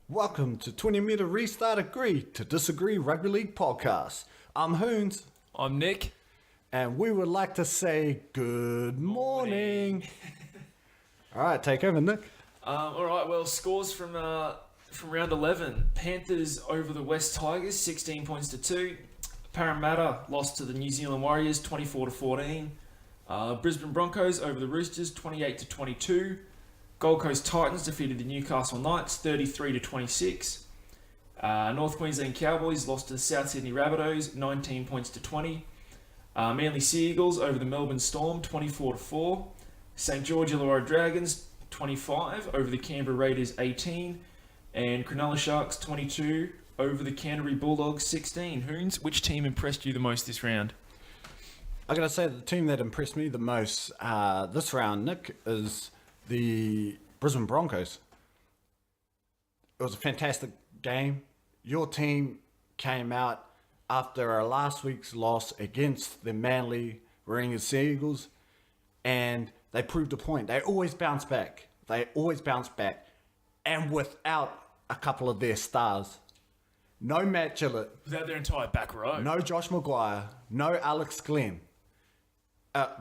Welcome to 20-Meter Restart Agree to Disagree Rugby League podcast. I'm Hoonz. I'm Nick. And we would like to say good morning. All right, take over, Nick. All right, well, scores from round 11. Panthers over the West Tigers, 16 points to 2. Parramatta lost to the New Zealand Warriors, 24 to 14. Brisbane Broncos over the Roosters, 28 to 22. Gold Coast Titans defeated the Newcastle Knights, 33 to 26. North Queensland Cowboys lost to the South Sydney Rabbitohs, 19 points to 20. Manly Sea Eagles over the Melbourne Storm, 24 to 4. St George Illawarra Dragons, 25 over the Canberra Raiders, 18. And Cronulla Sharks, 22 over the Canterbury Bulldogs, 16. Hoonz, which team impressed you the most this round? I gotta say, the team that impressed me the most this round, Nick, is the Brisbane Broncos. It was a fantastic game. Your team came out after last week's loss against the Manly Warringah Sea Eagles, and they proved a point. They always bounce back. And without a couple of their stars. No Matt Gillett. Without their entire back row. No Josh Maguire. No Alex Glenn.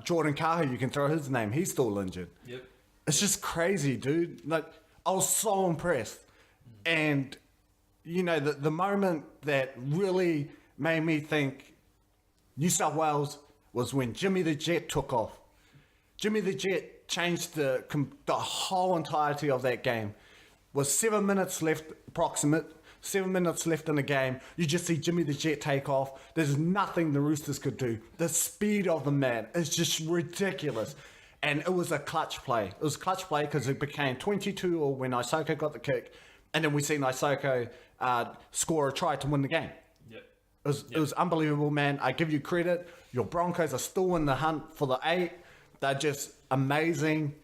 Jordan Kahu, you can throw his name. He's still injured. Yep. It's just crazy, dude. Like, I was so impressed. And, you know, the moment that really made me think New South Wales was when Jimmy the Jet took off. Jimmy the Jet changed the whole entirety of that game. Was 7 minutes left, approximate. 7 minutes left in the game. You just see Jimmy the Jet take off. There's nothing the Roosters could do. The speed of the man is just ridiculous. And it was a clutch play. It was a clutch play because it became 22-all when Isoko got the kick. And then we seen Isoko score a try to win the game. Yep. It was unbelievable, man. I give you credit. Your Broncos are still in the hunt for the 8. They're just amazing.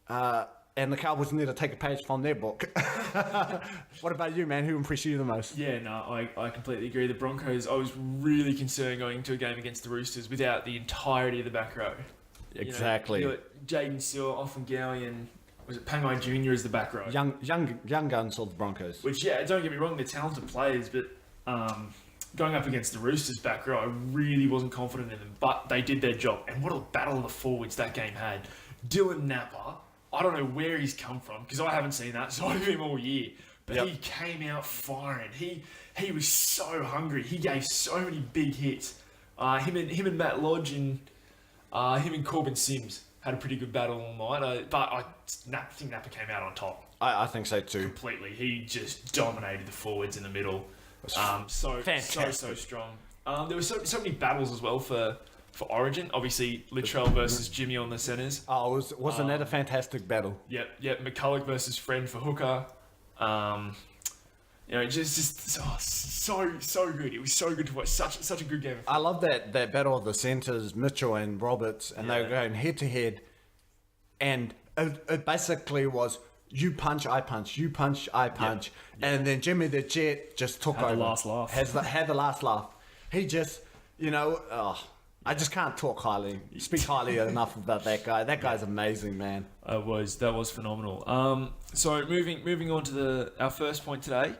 And the Cowboys need to take a page from their book. What about you, man? Who impressed you the most? Yeah, no, I completely agree. The Broncos, I was really concerned going into a game against the Roosters without the entirety of the back row. Exactly. You know, Jaden Searle, Offengowie, and was it Pangai Jr. as the back row? Young guns of the Broncos. Which, yeah, don't get me wrong, they're talented players, but going up against the Roosters back row, I really wasn't confident in them. But they did their job. And what a battle of the forwards that game had. Dylan Napper, I don't know where he's come from, because I haven't seen that side of him all year. But He came out firing. He was so hungry. He gave so many big hits. Him and Matt Lodge and him and Corbin Sims had a pretty good battle all night. But I think Napper came out on top. I think so too. Completely. He just dominated the forwards in the middle. So strong. There were so many battles as well for Origin. Obviously, Littrell versus Jimmy on the centres. Oh, wasn't that a fantastic battle? Yep. McCulloch versus Friend for hooker. Just so good. It was so good to watch. Such a good game. I love that battle of the centres, Mitchell and Roberts, and they were going head to head, and it basically was you punch, I punch, you punch, I punch, and then Jimmy the Jet just took over. The last laugh. Had the last laugh. He just, I just can't speak highly enough about that guy. That guy's amazing, man. That was phenomenal. So moving on to our first point today,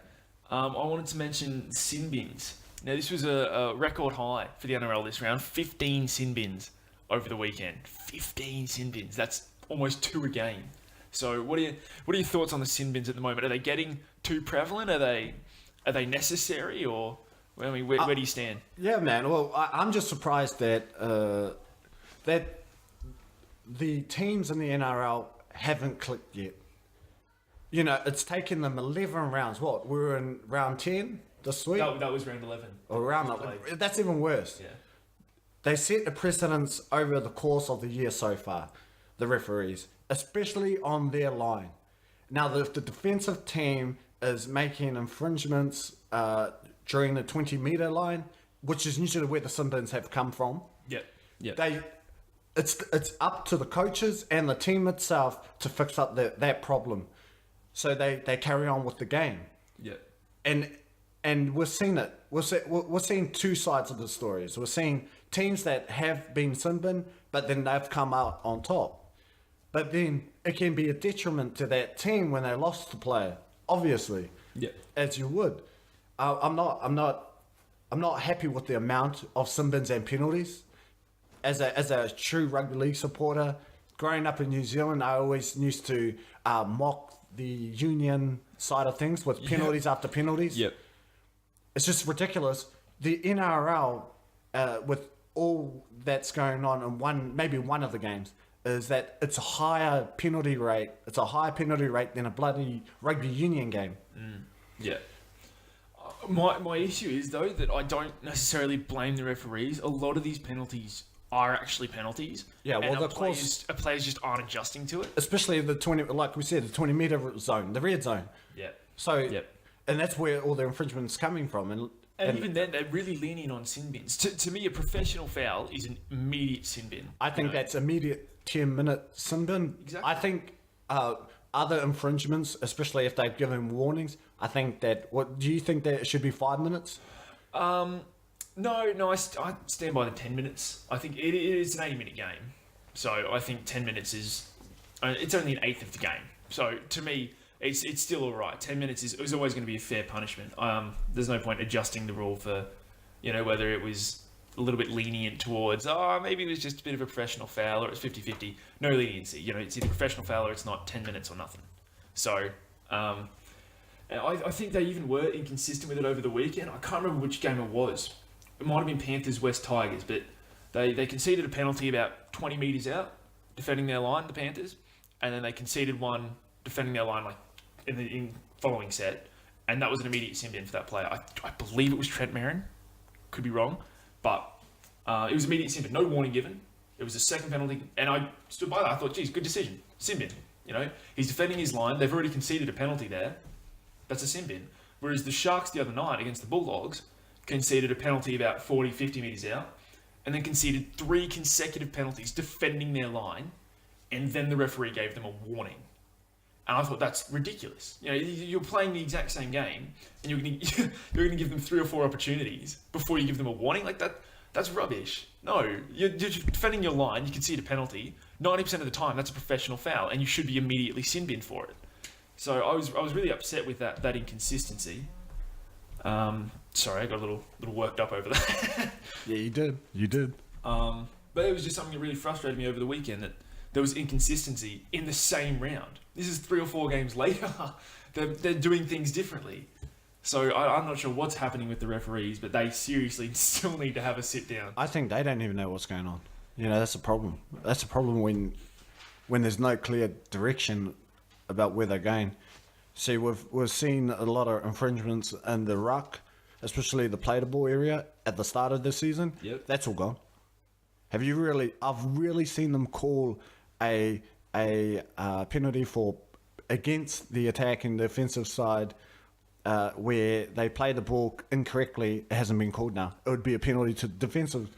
I wanted to mention sin bins. Now this was a record high for the NRL this round. 15 sin bins over the weekend. 15 sin bins. That's almost 2 a game. So what are your thoughts on the sin bins at the moment? Are they getting too prevalent? Are they necessary, or I mean, where do you stand? Yeah, man. Well, I'm just surprised that that the teams in the NRL haven't clicked yet. You know, it's taken them 11 rounds. What? We're in round 10 this week? That was round 11. Or round 11. That's even worse. Yeah. They set a precedence over the course of the year so far, the referees, especially on their line. Now, if the defensive team is making infringements during the 20-metre line, which is usually where the sin bins have come from, it's up to the coaches and the team itself to fix up that problem. So they carry on with the game. Yeah. And we're seeing it. We're seeing two sides of the stories. We're seeing teams that have been sin bin, but then they've come out on top. But then it can be a detriment to that team when they lost the player, obviously. Yeah. As you would. I'm not happy with the amount of sin bins and penalties. As a true rugby league supporter, growing up in New Zealand, I always used to mock the union side of things with penalties after penalties. Yep. It's just ridiculous. The NRL, with all that's going on in maybe one of the games, is that it's a higher penalty rate. It's a higher penalty rate than a bloody rugby union game. Yeah. My issue is, though, that I don't necessarily blame the referees. A lot of these penalties are actually penalties. Yeah, well, and players just aren't adjusting to it. Especially the 20, like we said, the 20-metre zone, the red zone. Yeah. So, and that's where all the infringement's coming from. And even then, they're really leaning on sin bins. To me, a professional foul is an immediate sin bin. I think that's immediate 10-minute sin bin. Exactly. I think other infringements, especially if they've given warnings, I think that... do you think that it should be 5 minutes? No, I stand by the 10 minutes. I think it is an 80-minute game. So I think 10 minutes is... It's only an eighth of the game. So to me, it's still all right. 10 minutes is always going to be a fair punishment. There's no point adjusting the rule for, whether it was a little bit lenient towards, maybe it was just a bit of a professional foul or it's 50-50. No leniency. It's either professional foul or it's not 10 minutes or nothing. So... I think they even were inconsistent with it over the weekend. I can't remember which game it was. It might have been Panthers, West Tigers, but they conceded a penalty about 20 metres out, defending their line, the Panthers, and then they conceded one defending their line like in the following set, and that was an immediate sin bin for that player. I believe it was Trent Merrin. Could be wrong, but it was immediate sin bin. No warning given. It was a second penalty, and I stood by that. I thought, geez, good decision. Sin bin. He's defending his line. They've already conceded a penalty there. That's a sin bin. Whereas the Sharks the other night against the Bulldogs conceded a penalty about 40, 50 metres out and then conceded 3 consecutive penalties defending their line, and then the referee gave them a warning. And I thought, that's ridiculous. You're playing the exact same game and you're going to give them 3 or 4 opportunities before you give them a warning? Like that's rubbish. No, you're defending your line, you concede a penalty. 90% of the time, that's a professional foul and you should be immediately sin bin for it. So I was really upset with that inconsistency. Sorry, I got a little worked up over that. Yeah, you did. But it was just something that really frustrated me over the weekend, that there was inconsistency in the same round. This is 3 or 4 games later. They're doing things differently. So I'm not sure what's happening with the referees, but they seriously still need to have a sit down. I think they don't even know what's going on. That's a problem. That's a problem when there's no clear direction about where they're going. See, we've seen a lot of infringements in the ruck, especially the platable area at the start of the season. Yep. That's all gone. I've really seen them call a penalty against the attack and defensive side where they play the ball incorrectly. It hasn't been called now. It would be a penalty to defensive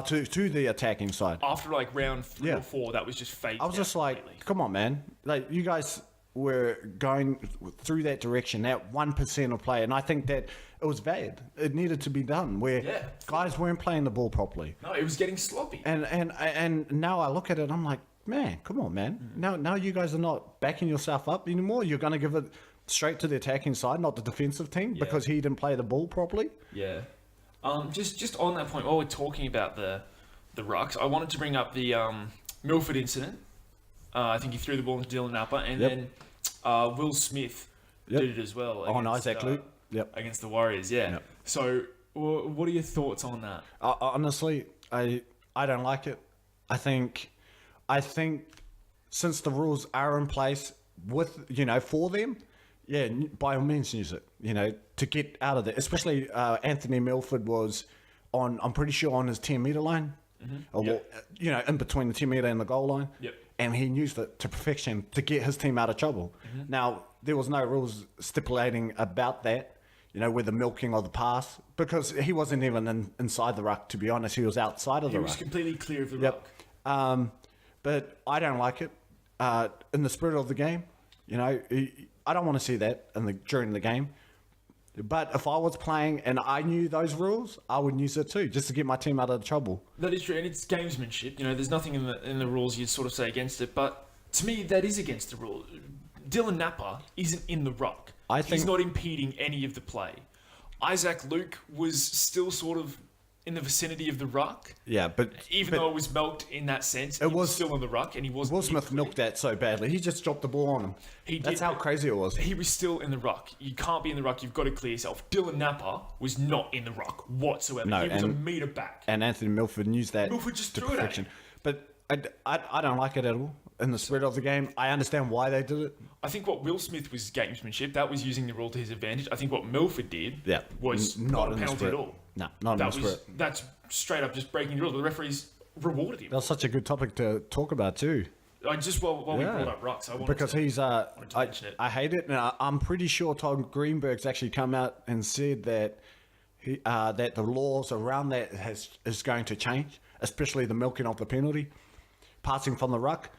to the attacking side. After round 3 or 4, that was just fake. I was just like, come on, man. Like, you guys were going through that direction, that 1% of play, and I think that it was bad. It needed to be done where guys weren't playing the ball properly. No, it was getting sloppy. And now I look at it, I'm like, man, come on, man. Now you guys are not backing yourself up anymore. You're going to give it straight to the attacking side, not the defensive team, because he didn't play the ball properly. Yeah. Just on that point, while we're talking about the rucks, I wanted to bring up the Milford incident. I think he threw the ball into Dylan Napa, and then Will Smith did it as well. Isaac Luke. Against the Warriors, Yep. So, what are your thoughts on that? Honestly, I don't like it. I think since the rules are in place for them, by all means use it. To get out of there. Especially Anthony Milford was I'm pretty sure on his 10-metre line, in between the 10-metre and the goal line. Yep. and he used it to perfection to get his team out of trouble. Now, there was no rules stipulating about that, with the milking of the pass, because he wasn't even inside the ruck, to be honest. He was outside of the ruck. He was completely clear of the ruck. But I don't like it. In the spirit of the game, I don't want to see that during the game. But if I was playing and I knew those rules, I would use it too, just to get my team out of trouble. That is true, and it's gamesmanship. There's nothing in the rules you'd sort of say against it, but to me, that is against the rule. Dylan Napa isn't in the ruck. He's not impeding any of the play. Isaac Luke was still sort of in the vicinity of the ruck. Yeah, but though it was milked in that sense, he was still in the ruck, and he wasn't. Will Smith milked that so badly. He just dropped the ball on him. That's how crazy it was. He was still in the ruck. You can't be in the ruck. You've got to clear yourself. Dylan Napa was not in the ruck whatsoever. No, he was a metre back. And Anthony Milford used that. Milford just to threw perfection. it at him. But I don't like it at all. In the spirit of the game, I understand why they did it. I think what Will Smith was gamesmanship. That was using the rule to his advantage. I think what Milford did was not a penalty at all. No, not in the spirit. That's straight up just breaking the rules. The referees rewarded him. That's such a good topic to talk about too. While we brought up rucks, I wanted because to, he's mention it. I hate it, and I'm pretty sure Todd Greenberg's actually come out and said that that the laws around that is going to change, especially the milking of the penalty, passing from the ruck.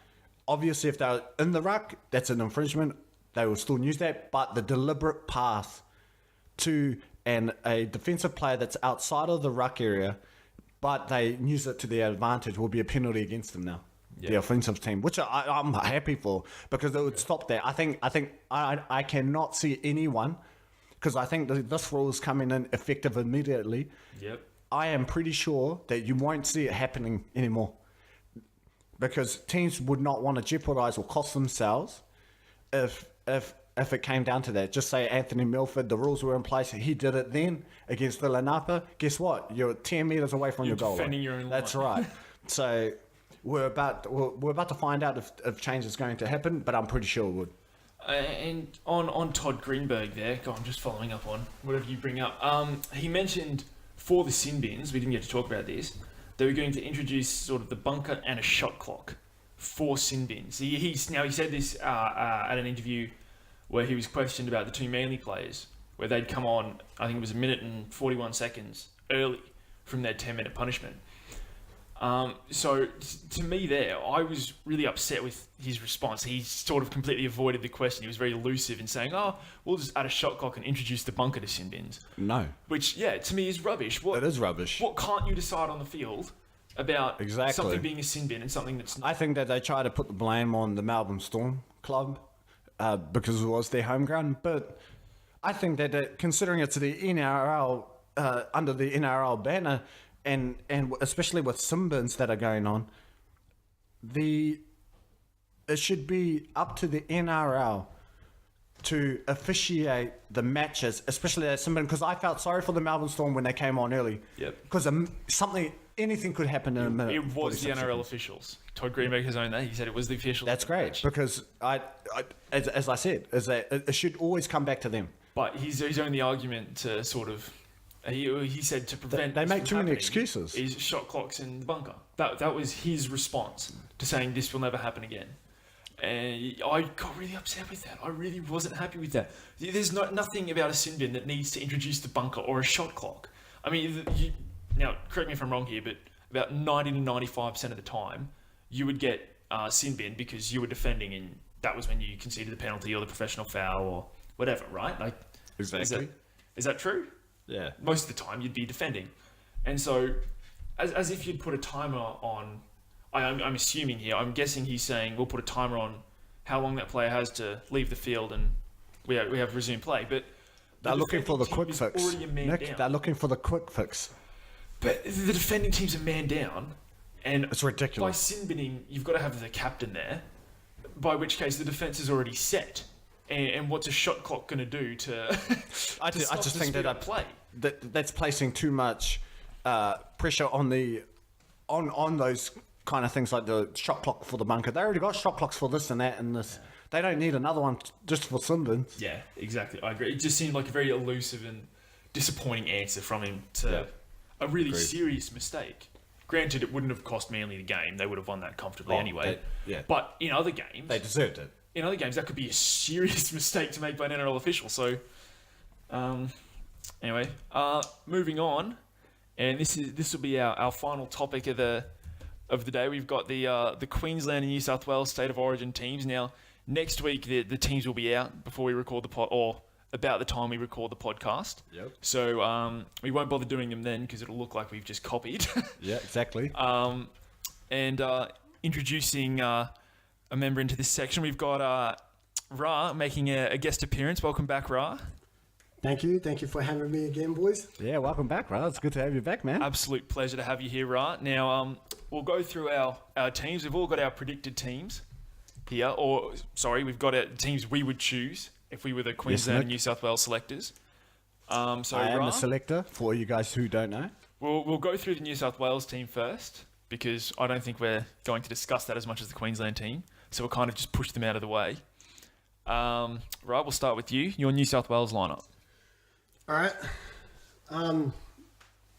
Obviously, if they're in the ruck, that's an infringement. They will still use that, but the deliberate pass to a defensive player that's outside of the ruck area, but they use it to their advantage, will be a penalty against them now. The offensive team, which I'm happy for, because it would stop that. I cannot see anyone, because I think this rule is coming in effective immediately. Yep. I am pretty sure that you won't see it happening anymore, because teams would not want to jeopardize or cost themselves if it came down to that. Just say Anthony Milford, the rules were in place, he did it then against Villanapa. Guess what? You're 10 metres away from your goal. You're defending your own line. That's right. So we're about to find out if change is going to happen, but I'm pretty sure it would. And on Todd Greenberg there, I'm just following up on whatever you bring up. He mentioned for the sin bins, we didn't get to talk about this, they were going to introduce sort of the bunker and a shot clock for sin bins. He said this at an interview where he was questioned about the two Manly players, where they'd come on, I think it was 1 minute and 41 seconds early from their 10-minute punishment. So to me there, I was really upset with his response. He sort of completely avoided the question. He was very elusive in saying, we'll just add a shot clock and introduce the bunker to sin bins. No. Which, to me is rubbish. It is rubbish. What can't you decide on the field about exactly something being a sin bin and something that's not? I think that they try to put the blame on the Melbourne Storm club because it was their home ground, but I think that considering it's the NRL, under the NRL banner, and especially with sin bins that are going on, it should be up to the NRL to officiate the matches, especially that sin bin, because I felt sorry for the Melbourne Storm when they came on early. Yep. Because anything could happen in a minute. It was the NRL officials. Todd Greenberg has owned that. He said it was the officials. That's great, because as I said, is that it should always come back to them. But he's owned the argument to sort of. He said to prevent. They make too many excuses. Is shot clocks in the bunker. That was his response to saying this will never happen again. And I got really upset with that. I really wasn't happy with that. There's nothing about a sin bin that needs to introduce the bunker or a shot clock. I mean, now correct me if I'm wrong here, but about 90 to 95% of the time, you would get sin bin because you were defending, and that was when you conceded the penalty or the professional foul or whatever, right? Like, exactly. Is that true? Yeah. Most of the time, you'd be defending, and so as if you'd put a timer on. I'm assuming here. I'm guessing he's saying we'll put a timer on how long that player has to leave the field, and we have resumed play. But they're looking for the quick fix. Nick, they're looking for the quick fix. But the defending team's a man down, and it's ridiculous. By sin binning, you've got to have the captain there. By which case, the defense is already set. And what's a shot clock going to do to? I just think that play. That's placing too much pressure on those kind of things, like the shot clock for the bunker. They already got shot clocks for this and that and this. They don't need another one just for sin bins. Yeah, exactly. I agree. It just seemed like a very elusive and disappointing answer from him to a really serious mistake. Granted, it wouldn't have cost Manly the game. They would have won that comfortably anyway. Yeah. But in other games... They deserved it. In other games, that could be a serious mistake to make by an NRL official. So, anyway, moving on. And this will be our final topic of the day. We've got the Queensland and New South Wales State of Origin teams. Now, next week, the teams will be out before we record the pod... or about the time we record the podcast. Yep. So we won't bother doing them then because it'll look like we've just copied. Yeah, exactly. And introducing a member into this section, we've got Ra making a guest appearance. Welcome back, Ra. Thank you for having me again, boys. Yeah, welcome back, Ra. It's good to have you back, man. Absolute pleasure to have you here, Ra. Now, we'll go through our teams. We've all got our predicted teams here. Or, sorry, we've got our teams we would choose if we were the Queensland and New South Wales selectors. So I am Ra, the selector, for you guys who don't know. we'll go through the New South Wales team first because I don't think we're going to discuss that as much as the Queensland team. So we'll kind of just push them out of the way. Right, we'll start with you. Your New South Wales lineup. All right.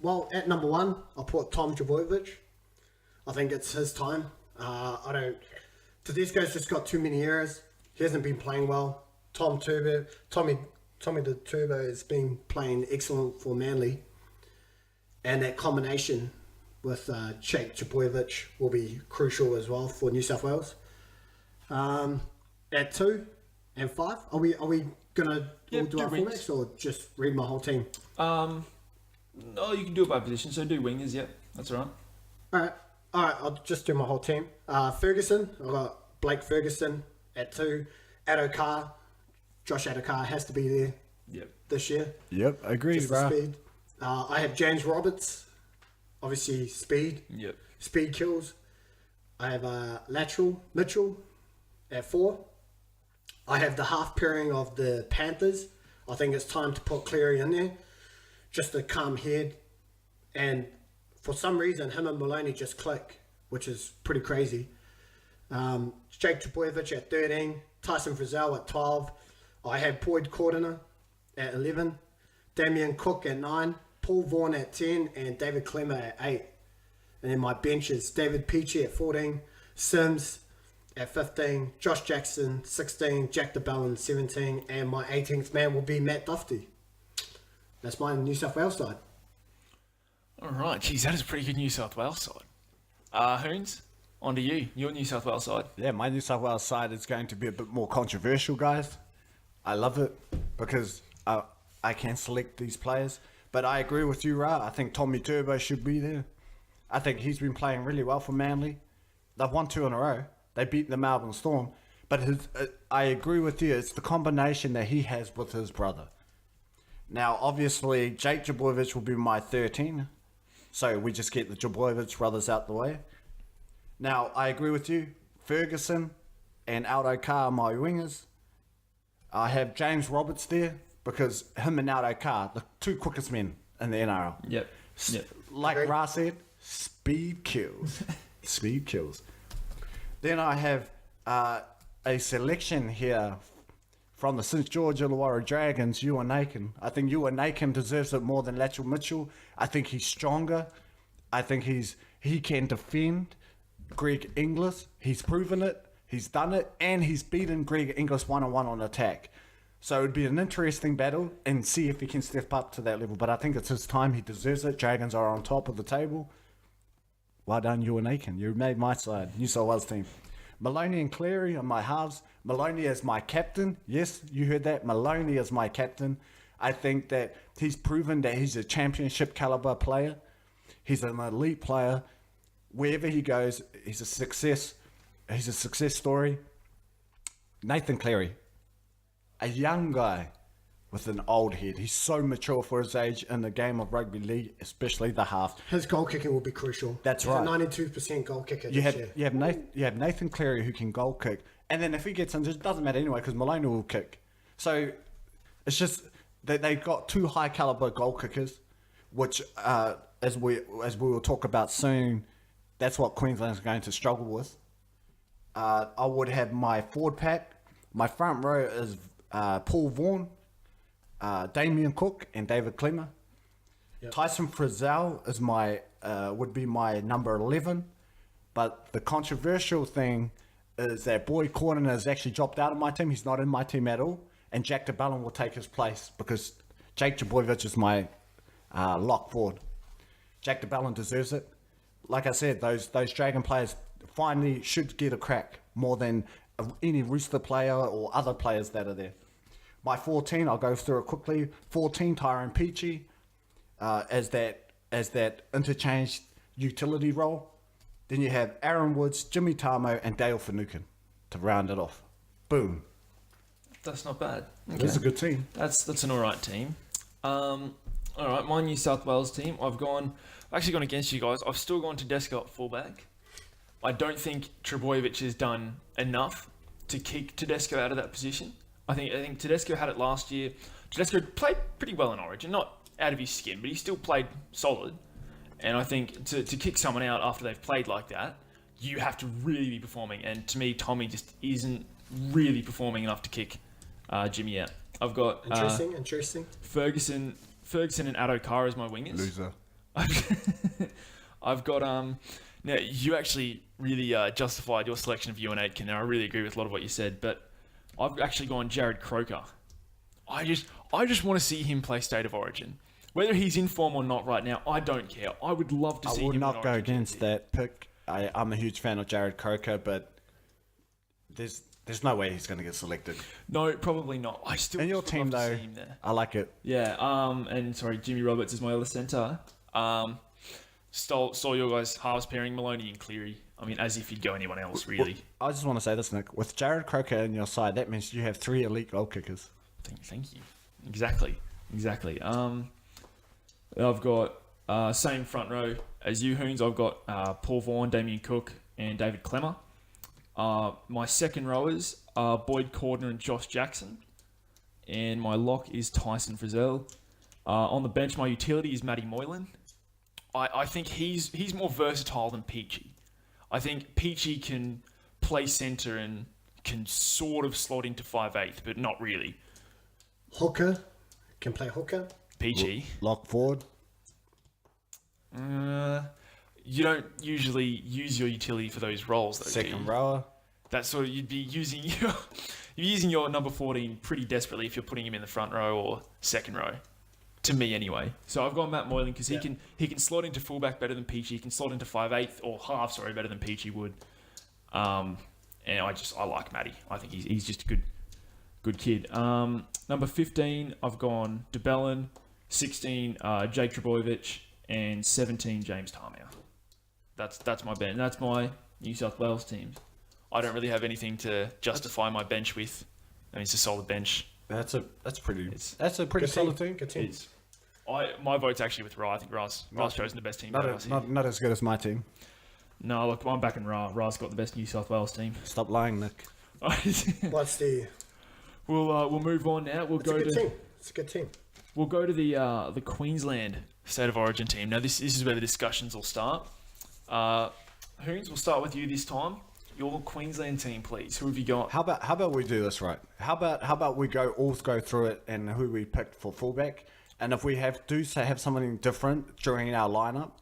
Well, at number 1, I'll put Tom Trbojevic. I think it's his time. Tedesco's just got too many errors. He hasn't been playing well. Tommy the Turbo has been playing excellent for Manly. And that combination with Jake Trbojevic will be crucial as well for New South Wales. At 2 and 5, are we gonna all do our formats or just read my whole team? No, you can do it by position. So do wingers. Yep, that's all right. All right. I'll just do my whole team. Ferguson. I've got Blake Ferguson at 2. Addo-Carr. Josh Addo-Carr has to be there. Yep. This year. Yep, agreed, Just for bro. speed. I have James Roberts. Obviously, speed. Yep. Speed kills. I have Lateral Mitchell at 4. I have the half pairing of the Panthers. I think it's time to put Cleary in there. Just a calm head. And for some reason, him and Maloney just click, which is pretty crazy. Jake Trbojevic at 13. Tyson Frizzell at 12. I have Boyd Cordner at 11. Damien Cook at 9. Paul Vaughan at 10. And David Clemmer at 8. And then my bench is David Peachy at 14. Sims at 15. Josh Jackson 16. Jack DeBellin 17. And my 18th man will be Matt Duffy. That's my New South Wales side. All right. Geez, that is a pretty good New South Wales side. Hoonz, on to you. Your New South Wales side. Yeah, my New South Wales side is going to be a bit more controversial, guys. I love it because I can select these players. But I agree with you, Ra. I think Tommy Turbo should be there. I think he's been playing really well for Manly. They've won 2 in a row. They beat the Melbourne Storm. But I agree with you. It's the combination that he has with his brother. Now, obviously, Jake Trbojevic will be my 13. So we just get the Trbojevic brothers out the way. Now, I agree with you. Ferguson and Addo-Carr are my wingers. I have James Roberts there because him and Addo-Carr, the 2 quickest men in the NRL. Yep. Like Ra said, speed kills. Speed kills. Then I have a selection here from the St. George Illawarra Dragons, Ewan Aiken. I think Ewan Aiken deserves it more than Latrell Mitchell. I think he's stronger. I think he can defend Greg Inglis. He's proven it. He's done it. And he's beaten Greg Inglis one-on-one on attack. So it would be an interesting battle and see if he can step up to that level. But I think it's his time. He deserves it. Dragons are on top of the table. Well done, Ewan Aiken. You made my side. New South Wales team. Maloney and Cleary are my halves. Maloney is my captain. Yes, you heard that. Maloney is my captain. I think that he's proven that he's a championship caliber player. He's an elite player. Wherever he goes, he's a success. He's a success story. Nathan Cleary, a young guy with an old head. He's so mature for his age in the game of rugby league, especially the half. His goal kicking will be crucial. That's He's right. a 92% goal kicker You this year. have Nathan Cleary who can goal kick, and then if he gets injured, it doesn't matter anyway because Maloney will kick. So it's just that they've got 2 high caliber goal kickers, which as we will talk about soon, that's what Queensland's going to struggle with. I would have my forward pack. My front row is Paul Vaughan, Damien Cook, and David Clemmer. Yep. Tyson Frizzell is my would be my number 11. But the controversial thing is that Boyd Corden has actually dropped out of my team. He's not in my team at all. And Jack DeBellin will take his place because Jake Trbojevic is my lock forward. Jack DeBellin deserves it. Like I said, those Dragon players finally should get a crack more than any Rooster player or other players that are there. My 14, I'll go through it quickly. 14, Tyrone Peachy as that interchange utility role. Then you have Aaron Woods, Jimmy Tamo, and Dale Finucane to round it off. Boom. That's not bad. That's a good team. That's an all right team. All right, my New South Wales team. I've actually gone against you guys. I've still gone Tedesco at fullback. I don't think Trbojevic has done enough to kick Tedesco out of that position. I think Tedesco had it last year. Tedesco played pretty well in Origin, not out of his skin, but he still played solid. And I think to kick someone out after they've played like that, you have to really be performing. And to me, Tommy just isn't really performing enough to kick Jimmy out. I've got Interesting. Ferguson and Addo-Carr as my wingers. Loser. I've got now you actually really justified your selection of Ewan Aitken, and I really agree with a lot of what you said. But I've actually gone Jared Croker. I just want to see him play State of Origin. Whether he's in form or not right now, I don't care. I would love to see him. I would not go against that pick. I'm a huge fan of Jared Croker, but there's no way he's going to get selected. No, probably not. I still in your would team love to though. see him there. I like it. Yeah. And sorry, Jimmy Roberts is my other centre. Stole your guys' halves pairing, Maloney and Cleary. I mean, as if you'd go anyone else, really. I just want to say this, Nick. With Jared Croker in your side, that means you have 3 elite goal kickers. Thank you. Exactly. I've got same front row as you, Hoonz. I've got Paul Vaughan, Damien Cook, and David Clemmer. My second rowers are Boyd Corden and Josh Jackson. And my lock is Tyson Frizzell. On the bench, my utility is Matty Moylan. I think he's more versatile than Peachy. I think Peachy can play centre and can sort of slot into 5/8, but not really. Hooker. Can play hooker. Peachy. Lock forward. You don't usually use your utility for those roles, though. Second rower. That's sort of you'd be using your number 14 pretty desperately if you're putting him in the front row or second row. To me, anyway. So I've got Matt Moylan because he can slot into fullback better than Peachy. He can slot into 5/8 or half, better than Peachy would. And I like Matty. I think he's just a good kid. Number 15, I've gone DeBellin. 16, Jake Trbojevic, and 17, James Tarmier. That's my bench. That's my New South Wales team. I don't really have anything to justify my bench with. I mean, it's a solid bench. That's a pretty solid team. Good team. My vote's actually with Ra. I think Ra's chosen the best team. Not as good as my team. No, look, I'm backing Ra. Ra's got the best New South Wales team. Stop lying, Nick. What's the? We'll move on now. It's a good team. We'll go to the Queensland State of Origin team. Now, this is where the discussions will start. Hoonz, we'll start with you this time. Your Queensland team, please. Who have you got? How about we do this right? How about we all go through it and who we picked for fullback, and if we have something different during our lineup,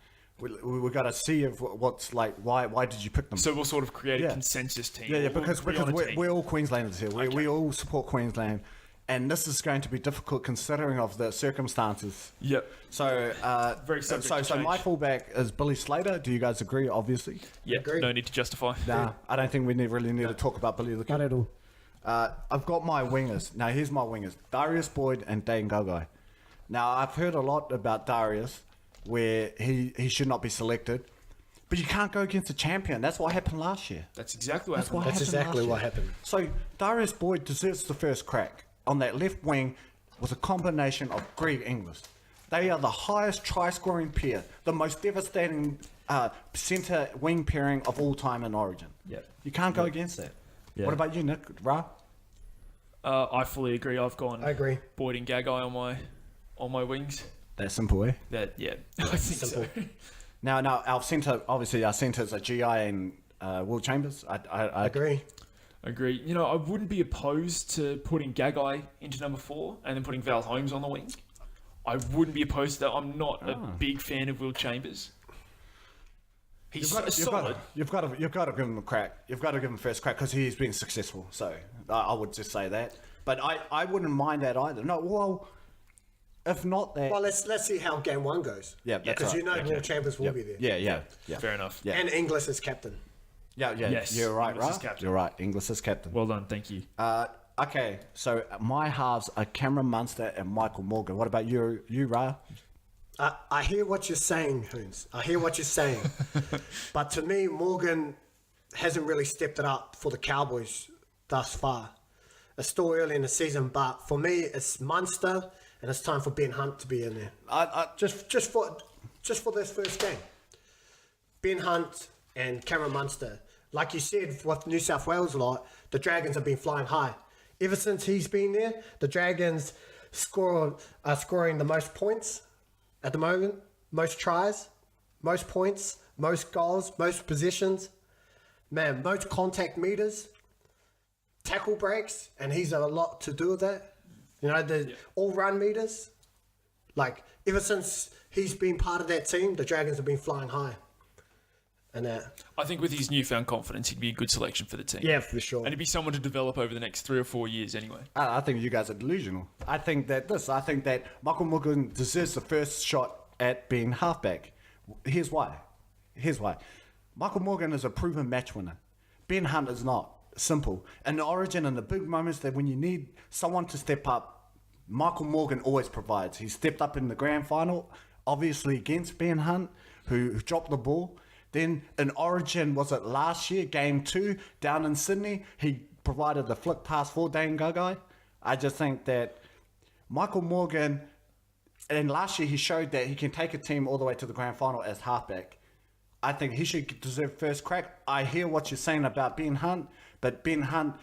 we got to see if what's like why did you pick them? So we'll sort of create a consensus team. Yeah, because we're all Queenslanders here. Okay. We all support Queensland. And this is going to be difficult considering of the circumstances. Yep. So, Very subject to so change. my fullback is Billy Slater. Do you guys agree? Obviously. Yeah. Agree. No need to justify. Nah, I don't think we really need to talk about Billy. Not at all. I've got my wingers. Now, here's my wingers. Darius Boyd and Dane Gagai. Now, I've heard a lot about Darius, where he should not be selected. But you can't go against a champion. That's what happened last year. That's exactly what happened. That's exactly what happened. So, Darius Boyd deserves the first crack on that left wing with a combination of Greg Inglis. They are the highest try-scoring pair, the most devastating centre wing pairing of all time in Origin. Yep. You can't go against that. Yeah. What about you, Nick? Ra? I fully agree. I've gone. I agree. Boyd and Gagai on my wings. That simple, eh? I think simple. so. Now, our centre, obviously, our centres are GI and Will Chambers. I Agree. Agree. You know, I wouldn't be opposed to putting Gagai into number 4 and then putting Val Holmes on the wing. I wouldn't be opposed to that. I'm not a big fan of Will Chambers. He's You've solid. got to give him a crack. You've got to give him first crack because he's been successful. So I would just say that. But I wouldn't mind that either. No, well, if not that. Well, let's see how game 1 goes. Yeah, that's because right. you know Will Chambers will be there. Yeah. Fair enough. Yeah. And Inglis is captain. Yeah. Yes, You're right, Inglis is right? captain. You're right. Inglis is captain. Well done, thank you. Okay, so my halves are Cameron Munster and Michael Morgan. What about you, Ra? I hear what you're saying, Hoonz. I hear what you're saying. But to me, Morgan hasn't really stepped it up for the Cowboys thus far. It's still early in the season, but for me, it's Munster, and it's time for Ben Hunt to be in there. Just for this first game. Ben Hunt and Cameron Munster. Like you said, with New South Wales a lot, the Dragons have been flying high. Ever since he's been there, the Dragons are scoring the most points at the moment, most tries, most points, most goals, most possessions, most contact meters, tackle breaks, and he's a lot to do with that. You know, the all run meters. Like, ever since he's been part of that team, the Dragons have been flying high. And I think with his newfound confidence, he'd be a good selection for the team. yeah, for sure. And he'd be someone to develop over the next 3 or 4 years anyway. I think you guys are delusional. I think that Michael Morgan deserves the first shot at being halfback. Here's why. Michael Morgan is a proven match winner. Ben Hunt is not. Simple. In the Origin and the big moments that when you need someone to step up, Michael Morgan always provides. He stepped up in the grand final, obviously against Ben Hunt, who dropped the ball. Then in Origin, was it last year, game 2, down in Sydney, he provided the flick pass for Dane Gagai. I just think that Michael Morgan, and last year he showed that he can take a team all the way to the grand final as halfback. I think he should deserve first crack. I hear what you're saying about Ben Hunt, but Ben Hunt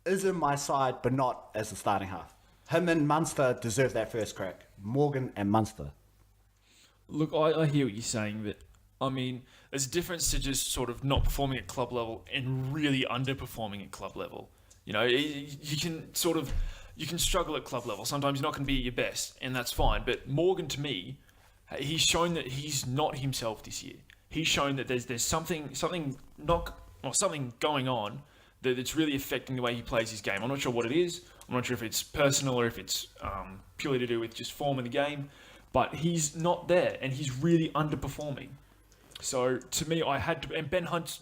is in my side, but not as the starting half. Him and Munster deserve that first crack. Morgan and Munster. Look, I hear what you're saying, but I mean, there's a difference to just sort of not performing at club level and really underperforming at club level. You know, you can struggle at club level. Sometimes you're not going to be at your best, and that's fine. But Morgan, to me, he's shown that he's not himself this year. He's shown that there's something going on that's really affecting the way he plays his game. I'm not sure what it is. I'm not sure if it's personal or if it's purely to do with just form in the game. But he's not there, and he's really underperforming. So to me, and Ben Hunt,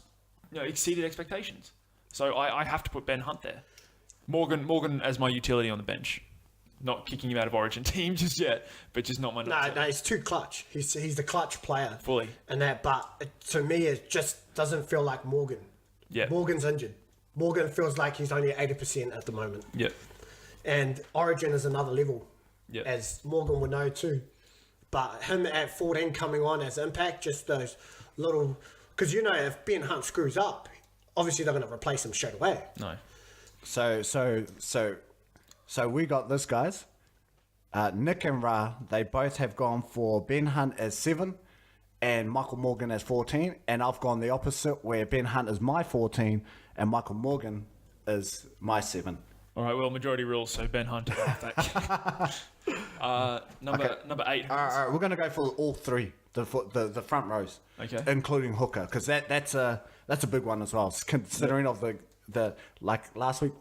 exceeded expectations. So I have to put Ben Hunt there. Morgan as my utility on the bench. Not kicking him out of Origin team just yet, but just not my number two. No, he's too clutch. He's the clutch player. Fully. And but to me, it just doesn't feel like Morgan. Yeah. Morgan's injured. Morgan feels like he's only 80% at the moment. Yeah. And Origin is another level, yeah, as Morgan would know too. But him at 14 coming on as impact, just those little... Because, if Ben Hunt screws up, obviously they're going to replace him straight away. No. So we got this, guys. Nick and Ra, they both have gone for Ben Hunt as 7 and Michael Morgan as 14. And I've gone the opposite, where Ben Hunt is my 14 and Michael Morgan is my 7. All right, well, majority rules, so Ben Hunt. Number 8. All right, we're going to go for all 3, the front rows, Okay. including hooker, because that's a big one as well. Considering of the like last week.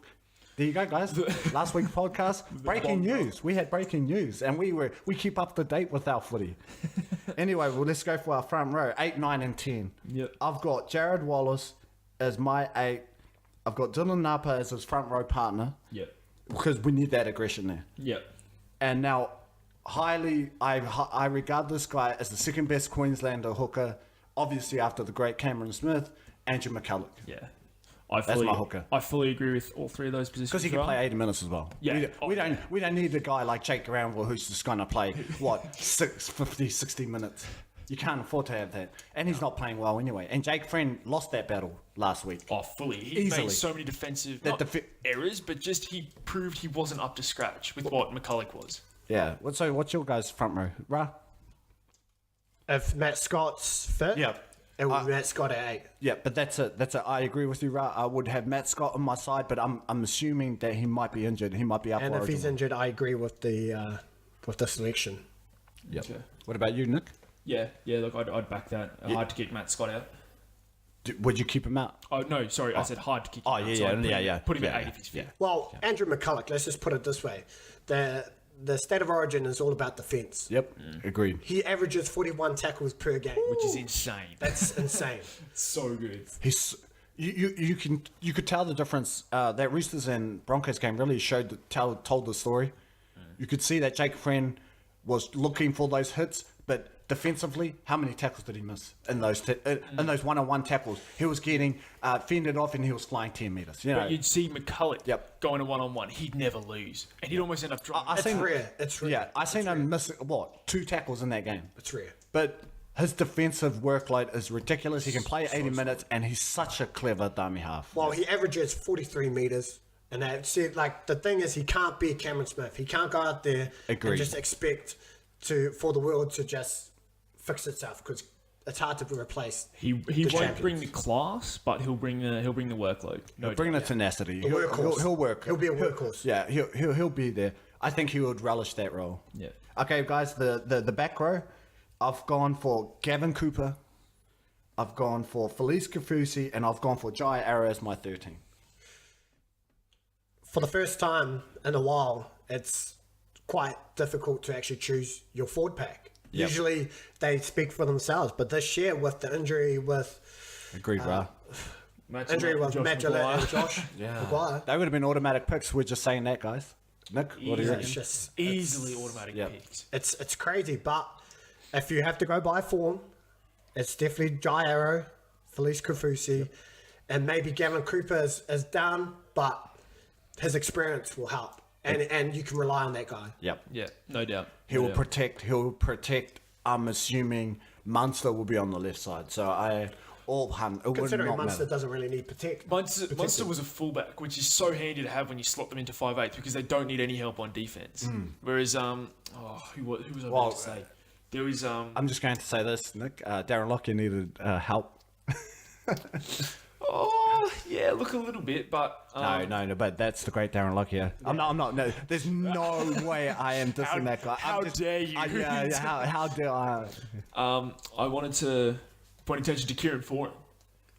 There you go, guys. Last week's podcast, breaking news. We had breaking news, and we keep up to date with our footy. Anyway, well, let's go for our front row, 8, 9, and 10. Yep. I've got Jared Wallace as my 8. I've got Dylan Napa as his front row partner. Yep. Because we need that aggression there. Yep. And now, I regard this guy as the second best Queenslander hooker, obviously after the great Cameron Smith, Andrew McCulloch. Yeah. That's my hooker. I fully agree with all 3 of those positions. Because he can play 80 minutes as well. Yeah. We don't need a guy like Jake Granville who's just going to play, 60 minutes. You can't afford to have that. And he's not playing well anyway. And Jake Friend lost that battle last week. Oh, fully. He Easily. made so many defensive errors, but just he proved he wasn't up to scratch with what McCulloch was. Yeah. So what's your guys' front row? Ra? If Matt Scott's fit, Yeah. it would be Matt Scott at 8. Yeah, but that's a. I agree with you, Ra. I would have Matt Scott on my side, but I'm assuming that he might be injured. He might be up And for if he's Origin. injured, I agree with the selection. Yep. Okay. What about you, Nick? Yeah. Look, I'd back that. Hard to kick Matt Scott out. Would you keep him out? Oh no, sorry, I said hard to kick him Oh, out. yeah, So I'd yeah. Put him Yeah, at 8 yeah, if he's fit. Well, Andrew McCulloch, let's just put it this way. The state of origin is all about defence. Yep, agreed. He averages 41 tackles per game. Which is insane. That's insane. So good. He's you could tell the difference. That Roosters and Broncos game really told the story. You could see that Jake Friend was looking for those hits, but defensively, how many tackles did he miss in those in those one-on-one tackles? He was getting fended off and he was flying 10 meters. You know, But you'd see McCulloch Yep. going to one-on-one. He'd never lose. And he'd almost end up dropping. I It's seen rare. It's rare. Yeah, I seen him miss 2 tackles in that game. It's rare. But his defensive workload is ridiculous. He can play 80 minutes, and he's such a clever dummy half. Well, he averages 43 metres. And that's it. Like, the thing is, he can't be Cameron Smith. He can't go out there Agreed. and just expect for the world to just fix itself, because it's hard to replace. He won't champions. bring the class, but he'll bring the workload. No Bring the doubt. tenacity. The workhorse. He'll work. He'll be a workhorse. Yeah, he'll be there. I think he would relish that role. Yeah. Okay, guys, the back row, I've gone for Gavin Cooper, I've gone for Felice Kafusi, and I've gone for Jai Arrow as my 13. For the first time in a while, it's quite difficult to actually choose your forward pack. Yep. Usually they speak for themselves, but this year with the injury with Agreed, bro. Matt Matt Gillett and Josh Maguire, They would have been automatic picks. We're just saying that, guys. Nick, what do you it's reckon? just Easily automatic Yep. picks. it's crazy. But if you have to go by form, it's definitely Jai Arrow, Felice Kafusi, and maybe Gavin Cooper is down, but his experience will help, and you can rely on that guy. Yep. Yeah, no doubt. He'll protect. I'm assuming Munster will be on the left side. So Considering Munster doesn't really need protect. Munster was a fullback, which is so handy to have when you slot them into 5'8", because they don't need any help on defense. Whereas who was I about to say? There was I'm just going to say this, Nick. Darren Lockyer needed help. oh yeah, look a little bit, but No, but that's the great Darren Lockyer. I'm not. No, there's no way I am dissing that guy. how dare you? How dare I? I wanted to point attention to Kieran Foran,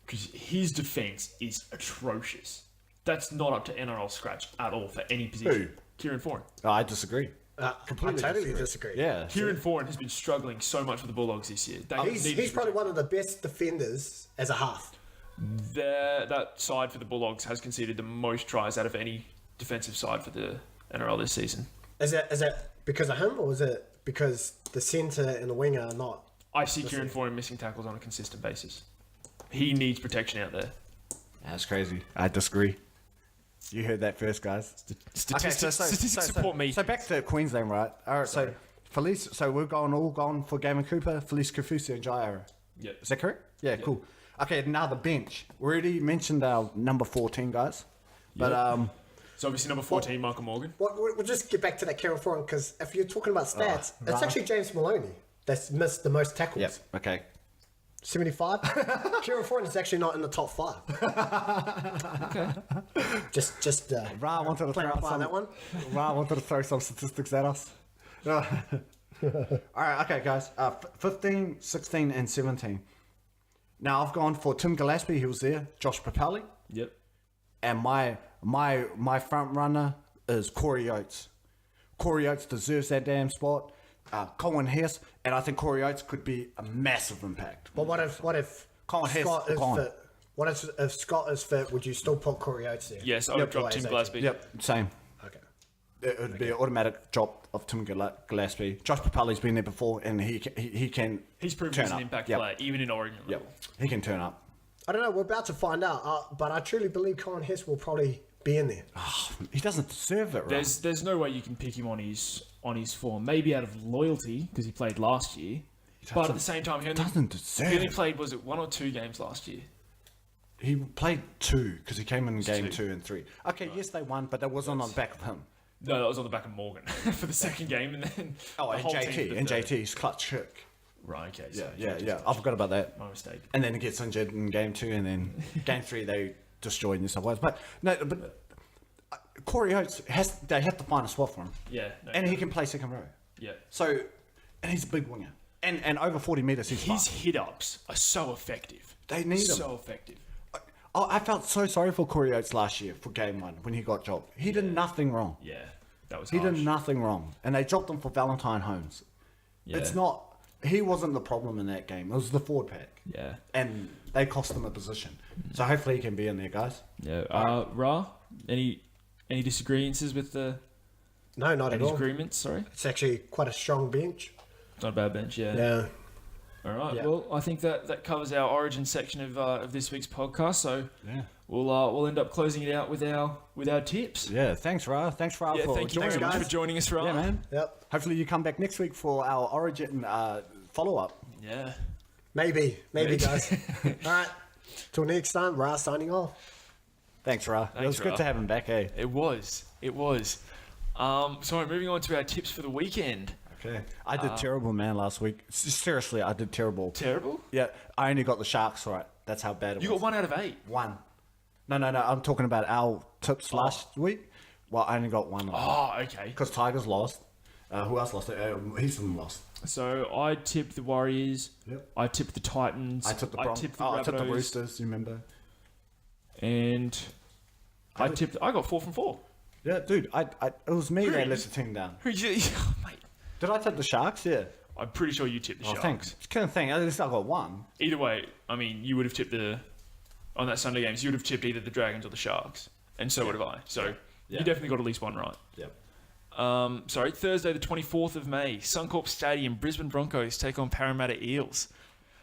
because his defense is atrocious. That's not up to NRL scratch at all for any position. Who? Kieran Foran. Oh, I disagree. I totally disagree. Yeah. Kieran Foran has been struggling so much with the Bulldogs this year. He's probably one of the best defenders as a half. That side for the Bulldogs has conceded the most tries out of any defensive side for the NRL this season. Is that because of him, or is it because the centre and the winger are not? I see Kieran Foran missing tackles on a consistent basis. He needs protection out there. That's crazy. I disagree. You heard that first, guys. Statistics support me. So back to Queensland, right? All right. So Felice. So we're all gone for Gavin Cooper, Felice Kafusi, and Jai Arrow. Yep. Is that correct? Yeah. Cool. Okay. Now the bench. We already mentioned our number 14 guys, but So obviously number 14, Michael Morgan. We'll just get back to that Kieran Foran, because if you're talking about stats, it's right. actually James Maloney that's missed the most tackles. yep. Okay. 75. Kieran Foran is actually not in the top 5. Okay. Just Ra wanted to throw out clarify some. that one. Ra wanted to throw some statistics at us. All right. Okay, guys. 15, 16, and 17. Now I've gone for Tim Gillespie. He was there. Josh Papali. Yep. And my front runner is Corey Oates. Corey Oates deserves that damn spot. Colin Hess, and I think Corey Oates could be a massive impact. But what if Colin Hess, Scott is Colin. fit? What if Scott is fit? Would you still put Corey Oates there? Yes, I would drop Tim Gillespie. Yep, same. Okay. It would be an automatic drop of Tim Gillespie. Josh Papali's been there before, and he can. He's proven turn he's an up. impact Yep. player, even in Oregon level. Yep, he can turn up. I don't know. We're about to find out. But I truly believe Colin Hess will probably be in there. He doesn't deserve it, right? There's no way you can pick him on his form. Maybe out of loyalty, because he played last year. But at the same time, he doesn't deserve only it. played, was it 1 or 2 games last year? He played 2 because he came in game 2. 2 and 3. Okay, yes, they won, but that wasn't on the back of him. No, that was on the back of Morgan for the second game, and then Oh, the and whole team JT, for and the- JT's clutch kick. Right, okay. So Yeah. I forgot about that. My mistake. And then he gets injured in game 2, and then game 3 they destroyed New South Wales. But Corey Oates they have to find a spot for him, Yeah. No, and he can play second row. Yeah. So, and he's a big winger, And over 40 metres, he's His fast. hit-ups are so effective. They need him. So effective. I felt so sorry for Corey Oates last year for game 1 when he got dropped. He did nothing wrong. Yeah, that was He harsh. did nothing wrong. And they dropped him for Valentine Hoonz. Yeah. It's not... He wasn't the problem in that game. It was the forward pack. Yeah. And they cost him a position. So hopefully he can be in there, guys. Yeah. Ra, any disagreements with the No, not at all. disagreements? Sorry, It's actually quite a strong bench. not a bad bench. Yeah. Yeah. All right. Yeah. Well, I think that covers our origin section of this week's podcast. So Yeah. we'll end up closing it out with our tips. Yeah, thanks, Ra. Thanks, Ra, Yeah. for Thank you joining very much us. for joining us, Ra. Yeah, man. Yep. Hopefully you come back next week for our Origin follow-up. Yeah. Maybe, guys. All right. Till next time, Ra signing off. Thanks, Ra. It Thanks, was good Ra. to have him back, eh? It was. So moving on to our tips for the weekend. Okay. I did terrible, man, last week. Seriously, I did terrible. Terrible. Yeah, I only got the Sharks right. That's how bad it You was. got 1 out of 8. One. No. I'm talking about our tips last week. Well, I only got one. Oh, okay. Because Tigers lost. Who else lost? Houston lost. So I tipped the Warriors. Yep. I tipped the Titans. I took the I Broncos. tipped the I took the Rabbitohs, Roosters. You remember? And I got 4 from 4. Yeah, dude. It was me that let the team down. Who you, mate? Did I tip the Sharks? Yeah. I'm pretty sure you tipped the Oh, Sharks. thanks. Kind of thing. At least I got one. Either way, I mean, you would have tipped on that Sunday games. You would have tipped either the Dragons or the Sharks, and so would have I. So Yeah. you definitely got at least one right. Yep. Sorry, Thursday the 24th of May, Suncorp Stadium, Brisbane Broncos take on Parramatta Eels.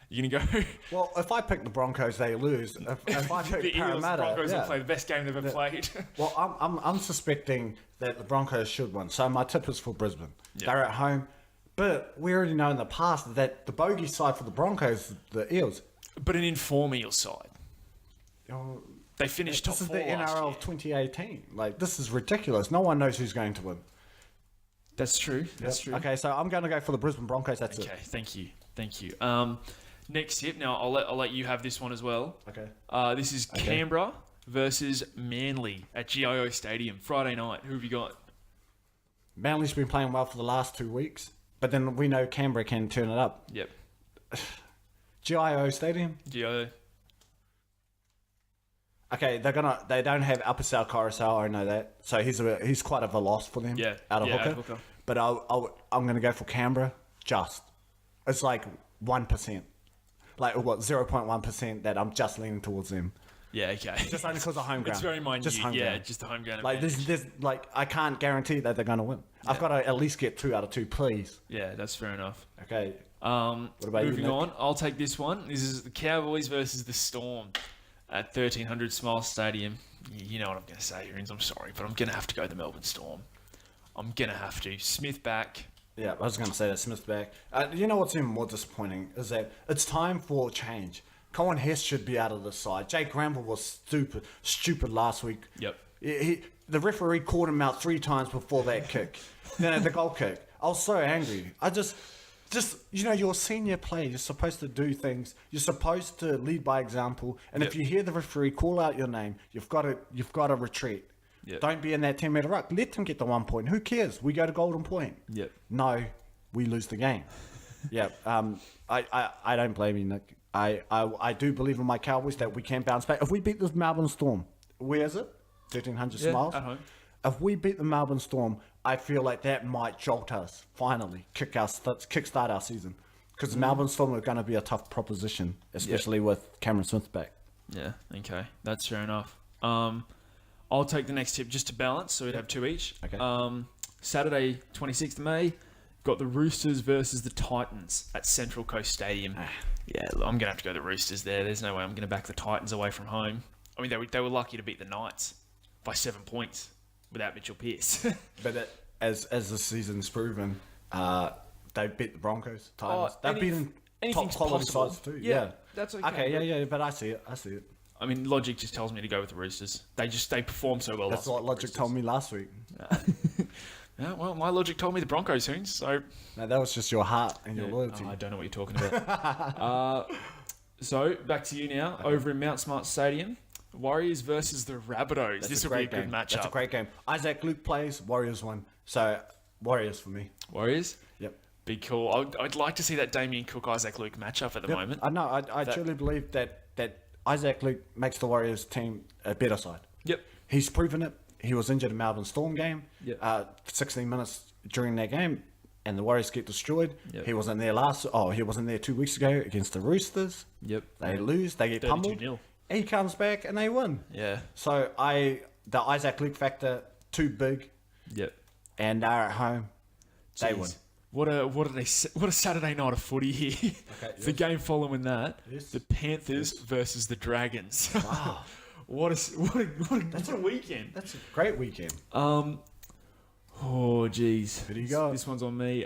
You gonna go? Well, if I pick the Broncos, they lose. If I pick The Eels, Parramatta, Broncos yeah. will play the best game they've ever played. Well, I'm suspecting that the Broncos should win. So my tip is for Brisbane. Yeah. They're at home. But we already know in the past that the bogey side for the Broncos, the Eels. But an inform Eels side. Oh, They finished top this is 4 the last NRL year. of 2018. Like, this is ridiculous. No one knows who's going to win. That's true. That's true. Okay, so I'm going to go for the Brisbane Broncos. That's Okay, it. thank you. Next tip. Now I'll let you have this one as well. Okay. This is Canberra versus Manly at GIO Stadium Friday night. Who have you got? Manly's been playing well for the last 2 weeks. But then we know Canberra can turn it up. Yep. GIO Stadium. GIO. Okay, they don't have Upper South Coruscant, I know that. So he's quite of a loss for them. Yeah, Out of yeah, hooker. out of hooker. But I'm going to go for Canberra. Just. It's like 1%. Like, what, 0.1% that I'm just leaning towards them. Yeah. Okay. Just only because of home ground. It's very minute. Just home yeah, ground. just the home ground. Like, advantage. there's like, I can't guarantee that they're going to win. I've got to at least get 2 out of 2, please. Yeah, that's fair enough. Okay. What about you, moving Nick? on, I'll take this one. This is the Cowboys versus the Storm at 1300 Smile Stadium. You know what I'm going to say, Hoonz. I'm sorry, but I'm going to have to go the Melbourne Storm. I'm going to have to. Smith back. Yeah, I was going to say that Smith's back. You know what's even more disappointing is that it's time for change. Colin Hess should be out of the side. Jake Granville was stupid last week. Yep. The referee called him out 3 times before that kick. The goal kick. I was so angry. I just, you're a senior player. You're supposed to do things. You're supposed to lead by example. And if you hear the referee call out your name, you've got to retreat. Yep. Don't be in that 10-meter ruck. Let them get the 1 point. Who cares? We go to golden point. Yep. No, we lose the game. Yeah. I don't blame you, Nick. I do believe in my Cowboys that we can bounce back. If we beat this Melbourne Storm, where is it? 1300 Smiles? At home. If we beat the Melbourne Storm, I feel like that might jolt us, finally, kickstart our season. Because the Melbourne Storm are going to be a tough proposition, especially with Cameron Smith back. Yeah, okay. That's fair enough. I'll take the next tip just to balance, so we'd have 2 each. Okay. Saturday, 26th of May, got the Roosters versus the Titans at Central Coast Stadium. Yeah, look, I'm going to have to go the Roosters there. There's no way I'm going to back the Titans away from home. I mean, they were lucky to beat the Knights by 7 points without Mitchell Pearce. But as the season's proven, they beat the Broncos, Titans. They've beaten top anything's quality possible. sides too. Yeah, Yeah. that's okay. Okay, yeah, but I see it. I mean, logic just tells me to go with the Roosters. They perform so well. That's last what week, logic Roosters. told me last week. Yeah, well, my logic told me the Broncos soon, so... No, that was just your heart and your Yeah. loyalty. Oh, I don't know what you're talking about. So, back to you now. Over in Mount Smart Stadium, Warriors versus the Rabbitohs. This will be a good matchup. That's a great game. Isaac Luke plays, Warriors won. So, Warriors for me. Warriors? Yep. Be cool. I'd like to see that Damien Cook Isaac Luke matchup at the moment. I know. I truly believe that Isaac Luke makes the Warriors team a better side. Yep. He's proven it. He was injured in Melbourne Storm game. Yep. 16 minutes during that game, and the Warriors get destroyed. Yep. He wasn't there he wasn't there 2 weeks ago against the Roosters. Yep. They lose. They get pummeled. 32-0. He comes back and they win. Yeah. So the Isaac Luke factor too big, Yep. and they're at home. They win. What a Saturday night of footy here. Okay, The game following that, Yes. the Panthers versus the Dragons. Wow. what a weekend. That's a great weekend. Oh jeez. Who do you got? This one's on me.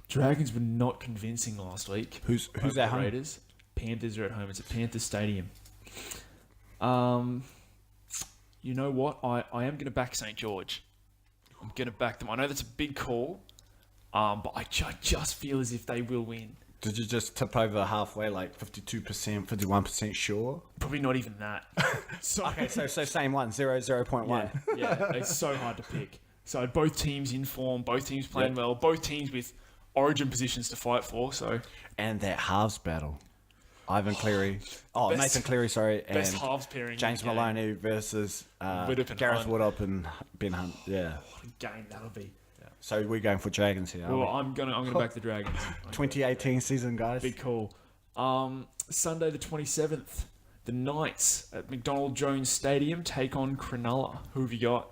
Dragons were not convincing last week. Who's over at the home? Raiders. Panthers are at home. It's at Panthers Stadium. You know what? I am going to back St. George. I'm going to back them. I know that's a big call, but I just feel as if they will win. Did you just tip over halfway, like 52%, 51% sure? Probably not even that. So, Okay, so same one, 0.1. yeah, it's so hard to pick. So both teams in form, both teams playing well, both teams with origin positions to fight for. So And that halves battle. Ivan Cleary. Oh, Best- Nathan Cleary, sorry. And best halves pairing. James in the game. Maloney versus Widdop and Gareth Hunt. Woodop and Ben Hunt. Yeah. What a game that'll be. So we're going for Dragons here. Well, I'm gonna back the Dragons. 2018 season, guys. Big call. Sunday the 27th, the Knights at McDonald Jones Stadium take on Cronulla. Who have you got?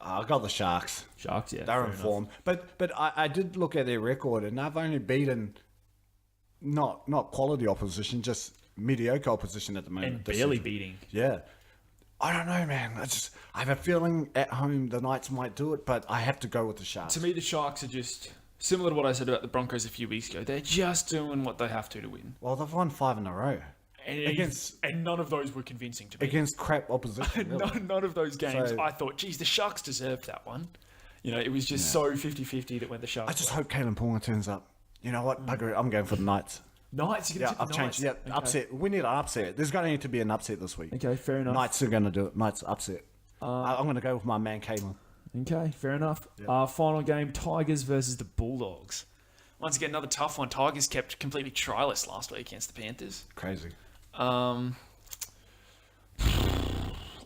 I got the Sharks. Sharks, yeah. They're fair in enough. form. But I did look at their record, and they've only beaten not quality opposition, just mediocre opposition at the moment. And this barely season. beating. Yeah. I don't know, man. I have a feeling at home the Knights might do it, but I have to go with the Sharks. To me, the Sharks are just similar to what I said about the Broncos a few weeks ago. They're just doing what they have to win. Well, they've won 5 in a row And none of those were convincing to me. against crap opposition. Really. None of those games, So- I thought, geez, the Sharks deserved that one. You know, it was just so 50-50 that went the Sharks. I just hope Kalen Ponga turns up. You know what? Bugger it. I'm going for the Knights. Knights, you're going Yeah, to I've changed. Yeah, Okay. upset. We need an upset. There's going to need to be an upset this week. Okay, fair enough. Knights are going to do it. Knights upset. I'm going to go with my man, Kalen. Okay, fair enough. Final game, Tigers versus the Bulldogs. Once again, another tough one. Tigers kept completely tryless last week against the Panthers. Crazy.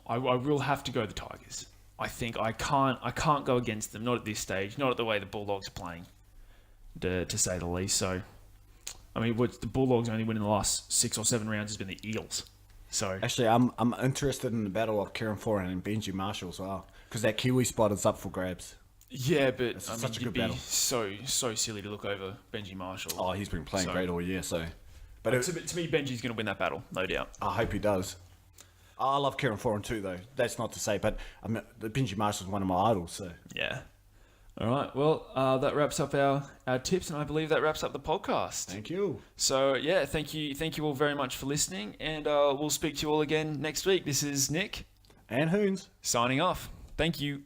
I will have to go the Tigers. I think I can't go against them, not at this stage, not at the way the Bulldogs are playing, to say the least. So, I mean, the Bulldogs only win in the last 6 or 7 rounds has been the Eels. So Actually, I'm interested in the battle of Kieran Foran and Benji Marshall as well, because that Kiwi spot is up for grabs. yeah, but It's I mean, such a you'd good be battle. so silly to look over Benji Marshall. Oh, he's been playing So- great all year, so. But to me, Benji's going to win that battle, no doubt. I hope he does. I love Kieran Foran too, though. That's not to say, but I mean, Benji Marshall's one of my idols, so. Yeah. All right. Well, that wraps up our tips, and I believe that wraps up the podcast. Thank you. So yeah, thank you all very much for listening, and we'll speak to you all again next week. This is Nick And Hoonz. signing off. Thank you.